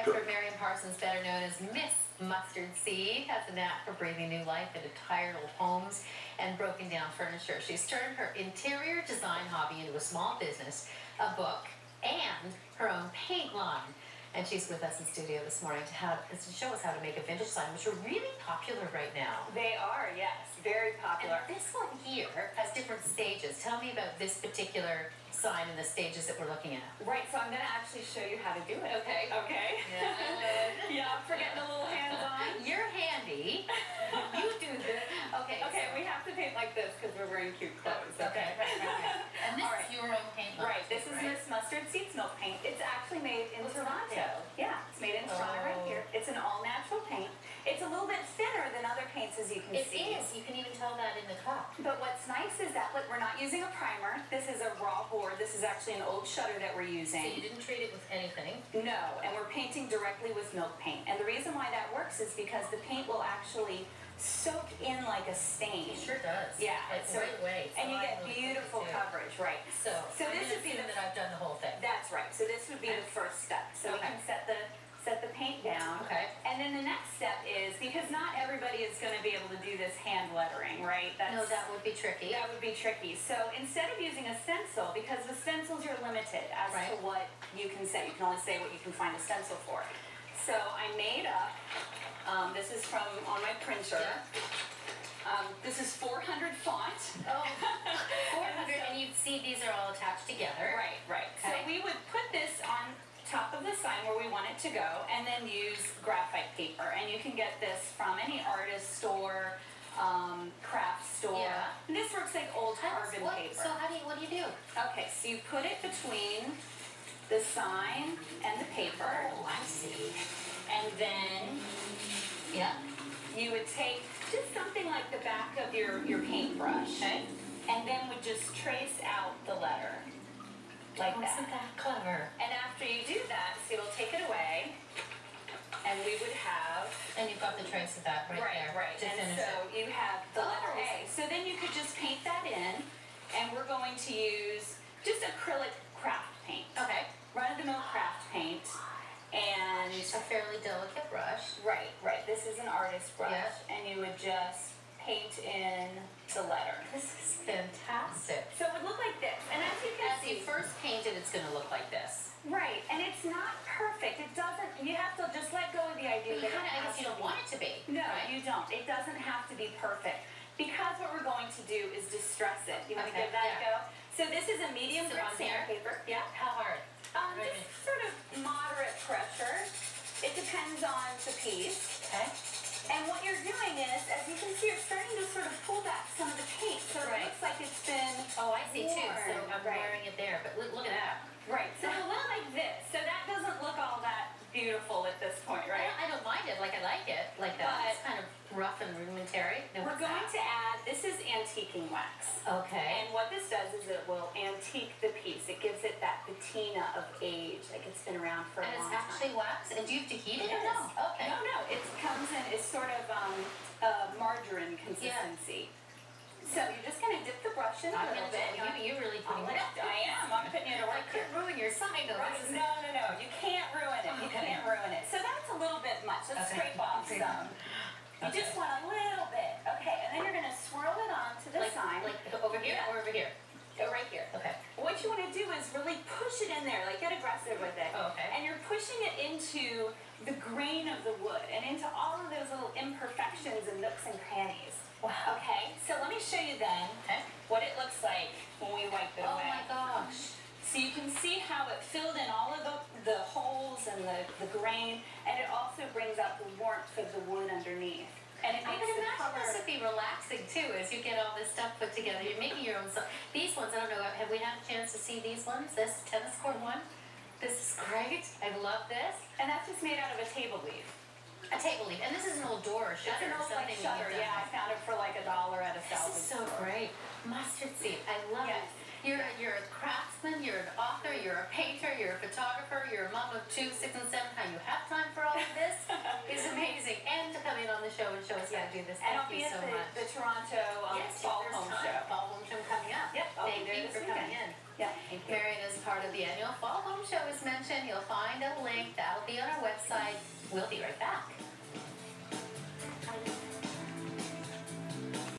Redford Marian Parsons, better known as Miss Mustard Seed, has a knack for breathing new life into tired old homes and broken down furniture. She's turned her interior design hobby into a small business, a book, and her own paint line. And she's with us in studio this morning to show us how to make a vintage sign, which are really popular right now. They are, yes, very popular. And this one here has different stages. Tell me about this particular sign and the stages that we're looking at. Right, so I'm going to actually show you how to do it. Okay. Okay. Yeah, I'm forgetting a little hands-on. You're handy. You do this. Okay. Okay, we have to paint like this because we're wearing cute clothes. Okay. Right. And this is your own paint line. Right, this is Miss Mustard Seed's milk paint. It's actually made in Toronto. Yeah, it's made in Toronto right here. It's an all-natural paint. It's a little bit thinner than other paints, as you can see. It is. You can even tell that in the cup. But what's nice is that we're not using a primer. This is a raw board. This is actually an old shutter that we're using. So you didn't treat it with anything? No, and we're painting directly with milk paint. And the reason why that works is because the paint will actually soak in like a stain. It sure does. Yeah. Like right away. And you get beautiful coverage, right? So this would be that I've done the whole thing. That's right. So this would be the first step. So we can set the paint down. Okay. And then the next step is, because not everybody is going to be able to do this hand lettering, right? No, that would be tricky. That would be tricky. So instead of using a stencil, because the stencils you're limited as to what you can say. You can only say what you can find a stencil for. So I made up, this is from on my printer. Yeah. This is 400 font. Oh, 400, and you see these are all attached together. Right, right. Okay. So we would put this on top of the sign where we want it to go, and then use graphite paper. And you can get this from any artist store, craft store. Yeah. And this works like old carbon paper. So what do you do? Okay, so you put it between the sign and the paper. Oh, I see. And then you would take just something like the back of your paintbrush, and then would just trace out the letter. Like that. Isn't that clever? And after you do that, so we'll take it away, and we would have... And you've got the trace of that right there. Right. And so you have the letter A. So then you could just paint that in, and we're going to use just acrylic craft paint. Okay. Run-of-the-mill craft paint, and... A fairly delicate brush. Right. This is an artist brush, and you would just paint in the letter. This is fantastic. So it would look like this, and as you can see... As you first paint it, it's going to look like this. Right, and it's not perfect. It doesn't, you have to just let go of the idea that I guess you don't want it to be. No, you don't. It doesn't have to be perfect. Because what we're going to do is distress it. You want to give that a go? So this is a medium grit sandpaper. Yeah. How hard? Just sort of moderate pressure. It depends on the piece. Okay. And what you're doing is, as you can see, you're starting to sort of pull back some of the paint. So it looks like it's been Oh, I see too. worn. So I'm wearing it there, but look at that. Right. So it looks like this. So that doesn't look all that beautiful at this point, right? I don't mind it. Like, I like it. Like that. But it's kind of rough and rudimentary. We're going to add, this is antiquing wax. Okay. And what this does is it will antique the piece. It gives it that patina of age, like it's been around for a long time. And it's actually wax? And do you have to heat it or Yes. no? Okay. No. It comes in, it's sort of margarine consistency. So you're just going to dip the brush in a little bit. You're really putting it up. I am. I'm putting it I right could ruin your sign though. No. You can't ruin it. You can't ruin it. So that's a little bit much. Let's scrape off some. You just want a little bit. Okay, and then you're going to swirl it onto the sign. Like over here or over here? Right here. Okay. What you want to do is really push it in there, like get aggressive with it. Oh, okay. And you're pushing it into the grain of the wood and into all of those little imperfections and nooks and crannies. Wow. Okay, so let me show you then what it looks like when we wipe it away. Oh my gosh. So you can see how it filled in all of the holes and the grain, and it also brings out the warmth of the wood underneath. And it I makes can the imagine cover... this would be relaxing too as you get all this stuff put together. You're making your own stuff. These ones, I don't know, have we had a chance to see these ones? This tennis court one? This is great. I love this. And that's just made out of a table leaf. A table leaf. And this is an old door or shutter. It's an old like shutter, yeah. I found it for like $1 at a salvage This is so store. great. Mustard seed. I love it. You're a craftsman, you're an author, you're a painter, you're a photographer, you're a mom of 2, 6, and 7. How you have time for all of this is amazing. And to come in on the show and show us how to do this. And I'll Thank be you at so much. the Toronto Fall Home Show. Fall Home Show coming up. Yep, I'll be Thank there you this for weekend. coming in. Yeah, thank you. Marian is part of the annual Fall Home Show, as mentioned. You'll find a link. That'll be on our website. We'll be right back.